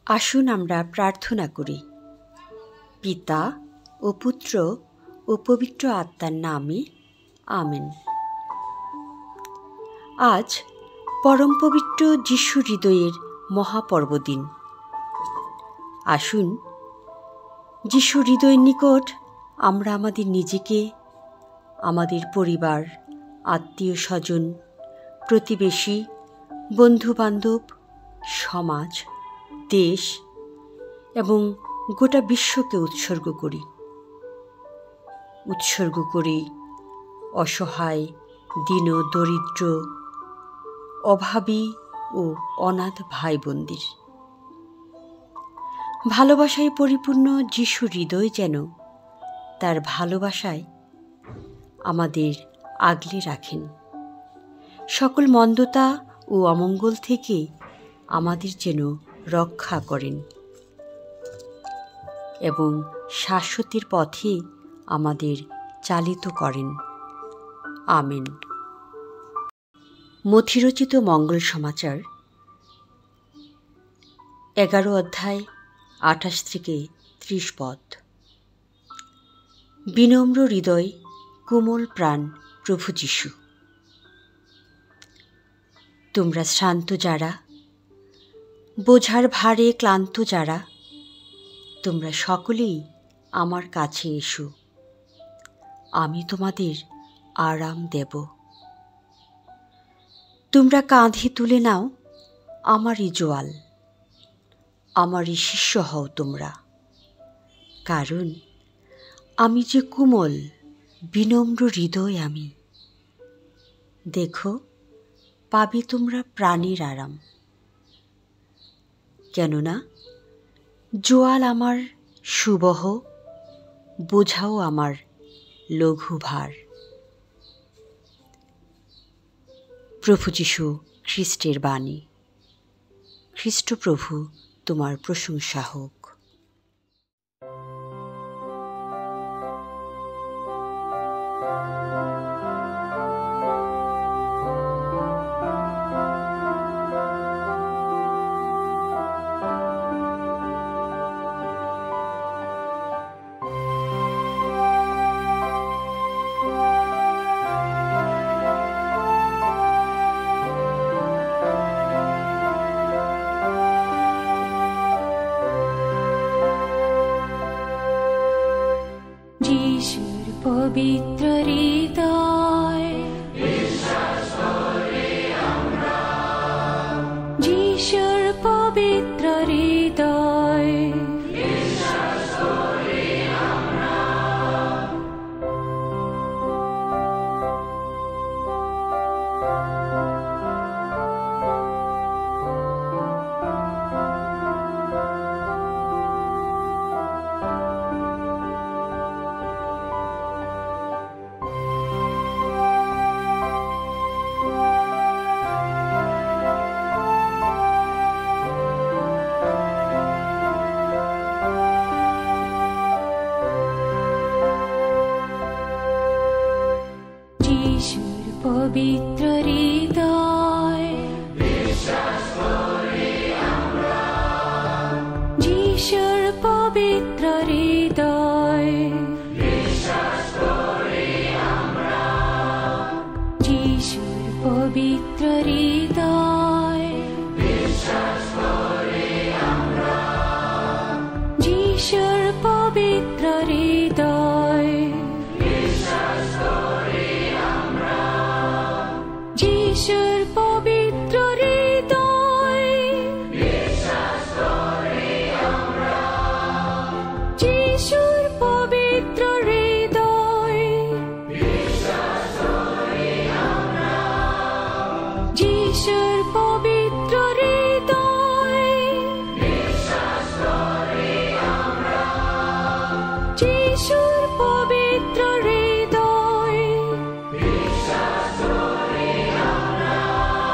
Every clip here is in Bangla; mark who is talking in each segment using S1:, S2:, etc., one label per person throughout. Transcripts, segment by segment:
S1: আসুন আমরা প্রার্থনা করি। পিতা ও পুত্র ও পবিত্র আত্মার নামে আমেন। আজ পরম পবিত্র যিশু হৃদয়ের মহাপর্বদিন। আসুন যিশু হৃদয়ের নিকট আমরা আমাদের নিজেকে, আমাদের পরিবার, আত্মীয় স্বজন, প্রতিবেশী, বন্ধুবান্ধব, সমাজ, দেশ এবং গোটা বিশ্বকে উৎসর্গ করি অসহায়, দীন, দরিদ্র, অভাবী ও অনাথ ভাই বোনদের। ভালোবাসায় পরিপূর্ণ যিশু হৃদয় যেন তার ভালোবাসায় আমাদের আগলে রাখেন, সকল মন্দতা ও অমঙ্গল থেকে আমাদের যেন রক্ষা করেন এবং শাশ্বতের পথে আমাদের চালিত করেন। আমেন। মথিরচিত মঙ্গল সমাচার 11 অধ্যায় 28 থেকে 30 পদ। বিনম্র হৃদয়, কোমল প্রাণ প্রভু যিশু। তোমরা শ্রান্ত যারা, বোঝার ভারে ক্লান্ত যারা, তোমরা সকলেই আমার কাছে এসো, আমি তোমাদের আরাম দেব। তোমরা কাঁধে তুলে নাও আমারই জোয়াল, আমারই শিষ্য হও তোমরা, কারণ আমি যে কোমল বিনম্র হৃদয় আমি। দেখো, পাবে তোমরা প্রাণের আরাম। কেননা জোয়াল আমার সুবহ, বোঝাও আমার লঘু ভার। প্রভু যীশু খ্রিস্টের বাণী। খ্রিস্ট প্রভু তোমার প্রশংসা হোক।
S2: যিশুর পবিত্র হৃদয়, যিশুর পবিত্র হৃদয়, যিশুর পবিত্র হৃদয়, যিশুর পবিত্র হৃদয়, যিশুর পবিত্র হৃদয়, যিশুর পবিত্র হৃদয়, যিশুর পবিত্র হৃদয়, যিশুর পবিত্র হৃদয়, যিশুর পবিত্র হৃদয়, যিশুর পবিত্র হৃদয়,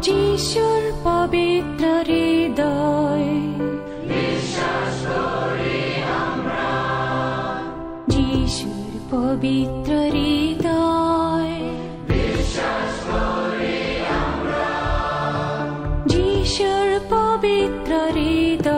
S2: যিশুর পবিত্র হৃদয়, যিশুর পবিত্র হৃদয়, যিশুর পবিত্র হৃদয়,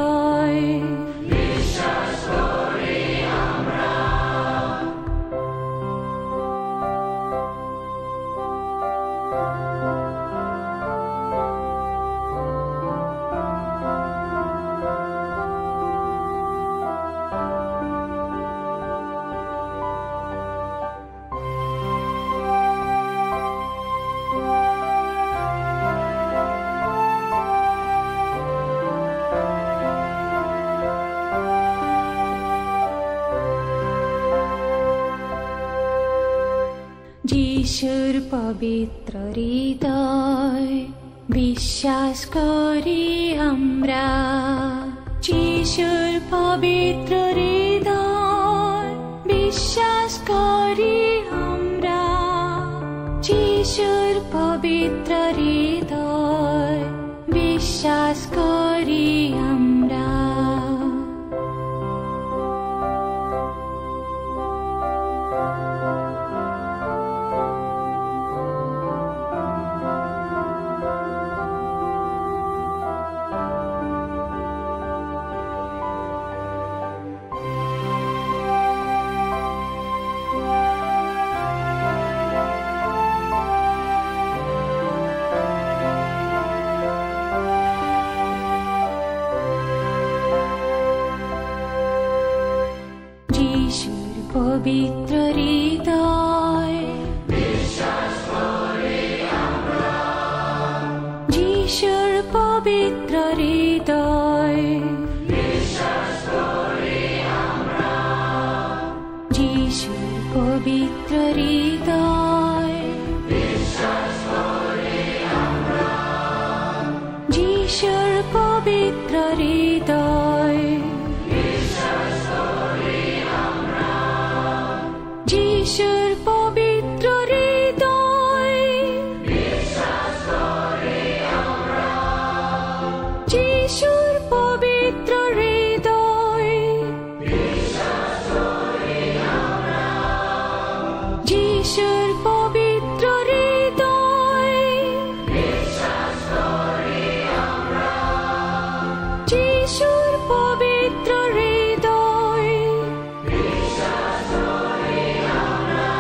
S2: যিশুর পবিত্র হৃদয় বিশ্বাস করি আমরা। যিশুর পবিত্র হৃদয় বিশ্বাস করি আমরা। যিশুর পবিত্র হৃদয় বিশ্বাস করি আমরা। যিশুর পবিত্র হৃদয় বিশ্বাস করি আমরা। যিশুর পবিত্র হৃদয় বিশ্বাস করি আমরা। যিশুর পবিত্র হৃদয় বিশ্বাস করি আমরা। যিশুর পবিত্র হৃদয় যিশুর পবিত্র হৃদয় বিশ্বাস করি আমরা। যিশুর পবিত্র হৃদয় বিশ্বাস করি আমরা। যিশুর পবিত্র হৃদয় বিশ্বাস করি আমরা। যিশুর পবিত্র হৃদয় বিশ্বাস করি আমরা।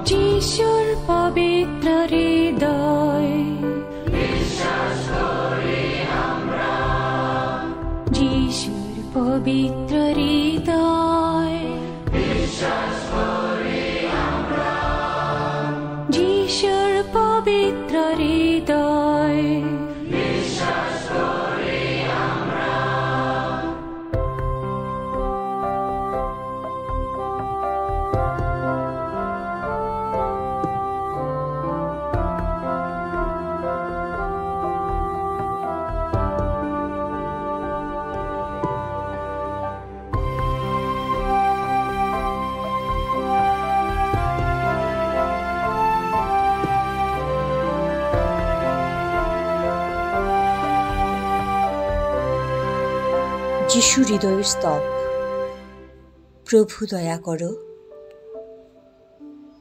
S2: যিশুর পবিত্র হৃদয় বিশ্বাস করি আমরা। যিশুর পবিত্র হৃদয় বিশ্বাস করি আমরা। যিশুর পবিত্র হৃদয় বিশ্বাস করি আমরা।
S1: যিশু হৃদয়ের স্তব। প্রভু দয়া করো,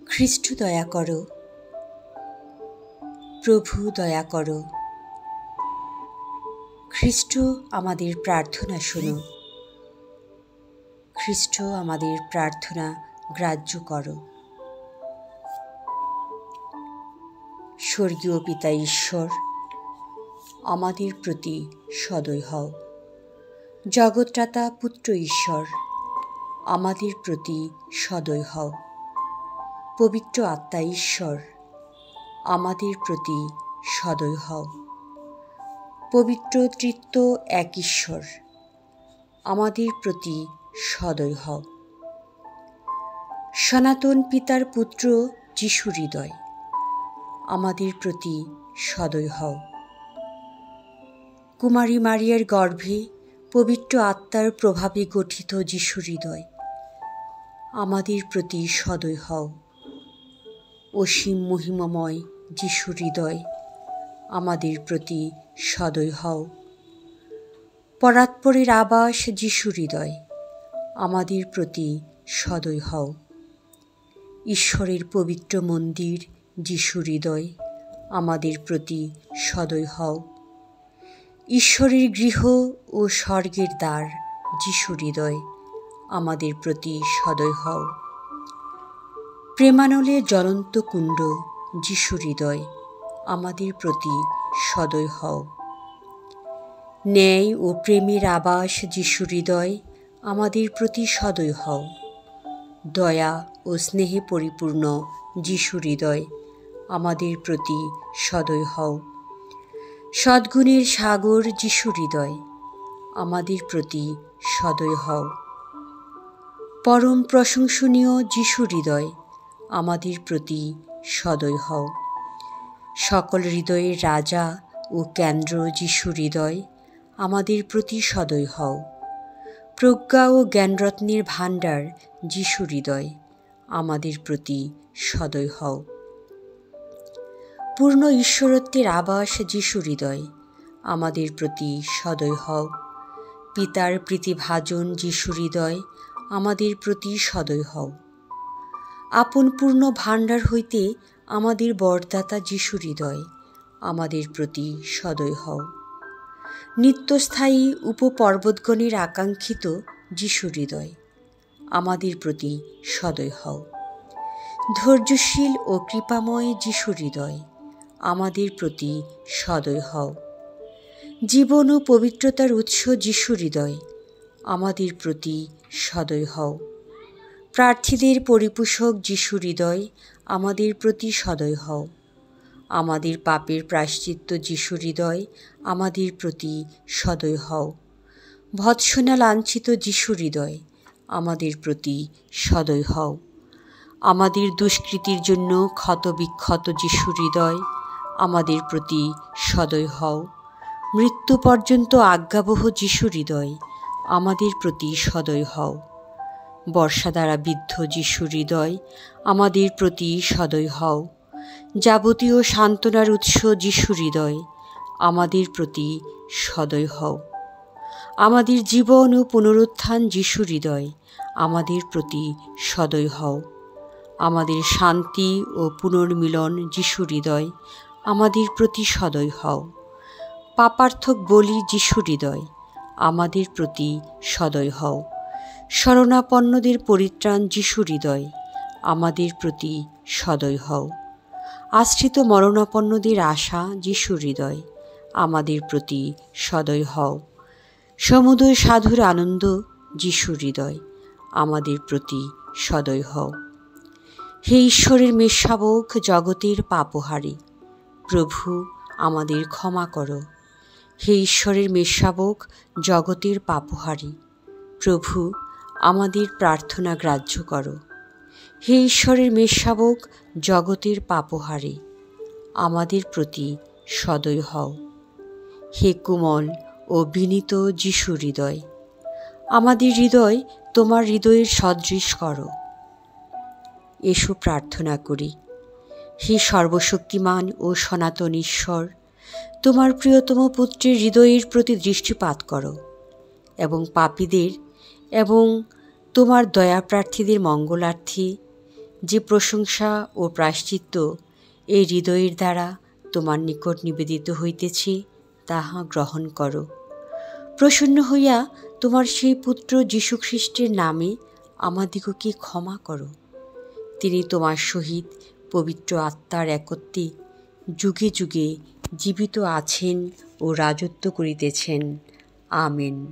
S1: খ্রিস্ট দয়া করো, প্রভু দয়া করো। খ্রিস্ট আমাদের প্রার্থনা শোনো, খ্রিস্ট আমাদের প্রার্থনা গ্রাহ্য করো। স্বর্গীয় পিতা ঈশ্বর, আমাদের প্রতি সদয় হও। জগৎত্রাতা পুত্র ঈশ্বর, আমাদের প্রতি সদয় হও। পবিত্র আত্মা ঈশ্বর, আমাদের প্রতি সদয় হও। পবিত্র তৃত্ব এক ঈশ্বর, আমাদের প্রতি সদয় হও। সনাতন পিতার পুত্র যিশু হৃদয়, আমাদের প্রতি সদয় হও। কুমারী মারিয়ার গর্ভে পবিত্র আত্মার প্রভাবে গঠিত যিশু হৃদয়, আমাদের প্রতি সদয় হও। অসীম মহিমাময় যিশু হৃদয়, আমাদের প্রতি সদয় হও। পরাৎপরের আবাস যিশু হৃদয়, আমাদের প্রতি সদয় হও। ঈশ্বরের পবিত্র মন্দির যিশু হৃদয়, আমাদের প্রতি সদয় হও। ঈশ্বরের গৃহ ও স্বর্গের দ্বার যিশু হৃদয়, আমাদের প্রতি সদয় হও। প্রেমানলে জ্বলন্ত কুণ্ড যিশু হৃদয়, আমাদের প্রতি সদয় হও। ন্যায় ও প্রেমের আবাস যিশু হৃদয়, আমাদের প্রতি সদয় হও। দয়া ও স্নেহে পরিপূর্ণ যিশু হৃদয়, আমাদের প্রতি সদয় হও। সদ্গুণের সাগর যিশু হৃদয়, আমাদের প্রতি সদয় হও। পরম প্রশংসনীয় যিশু হৃদয়, আমাদের প্রতি সদয় হও। সকল হৃদয়ের রাজা ও কেন্দ্র যিশু হৃদয়, আমাদের প্রতি সদয় হও। প্রজ্ঞা ও জ্ঞানরত্নের ভাণ্ডার যিশু হৃদয়, আমাদের প্রতি সদয় হও। পূর্ণ ঈশ্বরত্বের আবাস যিশু হৃদয়, আমাদের প্রতি সদয় হও। পিতার প্রীতিভাজন যিশু হৃদয়, আমাদের প্রতি সদয় হও। আপন পূর্ণ ভাণ্ডার হইতে আমাদের বরদাতা যিশু হৃদয়, আমাদের প্রতি সদয় হও। নিত্যস্থায়ী উপপর্বতগণের আকাঙ্ক্ষিত যিশু হৃদয়, আমাদের প্রতি সদয় হও। ধৈর্যশীল ও কৃপাময় যিশু হৃদয়, আমাদের প্রতি সদয় হও। জীবন ও পবিত্রতার উৎস যিশু হৃদয়, আমাদের প্রতি সদয় হও। প্রার্থীদের পরিপোষক যিশু হৃদয়, আমাদের প্রতি সদয় হও। আমাদের পাপের প্রায়শ্চিত্ত যিশু হৃদয়, আমাদের প্রতি সদয় হও। ভৎসনা লাঞ্ছিত যিশু হৃদয়, আমাদের প্রতি সদয় হও। আমাদের দুষ্কৃতির জন্য ক্ষতবিক্ষত যিশু হৃদয়, আমাদের প্রতি সদয় হও। মৃত্যু পর্যন্ত আজ্ঞাবহ যিশু হৃদয়, আমাদের প্রতি সদয় হও। বর্ষা দ্বারা বিদ্ধ যিশু হৃদয়, আমাদের প্রতি সদয় হও। যাবতীয় সান্ত্বনার উৎস যিশু হৃদয়, আমাদের প্রতি সদয় হও। আমাদের জীবন ও পুনরুত্থান যিশু হৃদয়, আমাদের প্রতি সদয় হও। আমাদের শান্তি ও পুনর্মিলন যিশু হৃদয়, আমাদের প্রতি সদয় হও। পাপার্থক বলি যিশু হৃদয়, আমাদের প্রতি সদয় হও। শরণাপন্নদের পরিত্রাণ যিশু হৃদয়, আমাদের প্রতি সদয় হও। আশ্রিত মরণাপন্নদের আশা যিশু হৃদয়, আমাদের প্রতি সদয় হও। সমুদয় সাধুর আনন্দ যিশু হৃদয়, আমাদের প্রতি সদয় হও। হে ঈশ্বরের মেষশাবক, জগতের পাপহারী, প্রভু আমাদের ক্ষমা করো। হে ঈশ্বরের মেষশাবক, জগতের পাপহারী, প্রভু আমাদের প্রার্থনা গ্রাহ্য করো। হে ঈশ্বরের মেষশাবক, জগতের পাপহারী, আমাদের প্রতি সদয় হও। হে কোমল ও বিনীত যিশু হৃদয়, আমাদের হৃদয় তোমার হৃদয়ের সদৃশ করো। এসো প্রার্থনা করি। হে সর্বশক্তিমান ও সনাতন ঈশ্বর, তোমার প্রিয়তম পুত্রের হৃদয়ের প্রতি দৃষ্টিপাত করো এবং পাপীদের এবং তোমার দয়াপ্রার্থীদের মঙ্গলার্থে যে প্রশংসা ও প্রায়শ্চিত্ত এই হৃদয়ের দ্বারা তোমার নিকট নিবেদিত হইতেছে, তাহা গ্রহণ করো। প্রসন্ন হইয়া তোমার সেই পুত্র যীশুখ্রিস্টের নামে আমাদিগকে ক্ষমা করো। তিনি তোমার সহিত পবিত্র আত্মার একত্বে যুগে যুগে জীবিত আছেন ও রাজত্ব করিতেছেন। আমেন।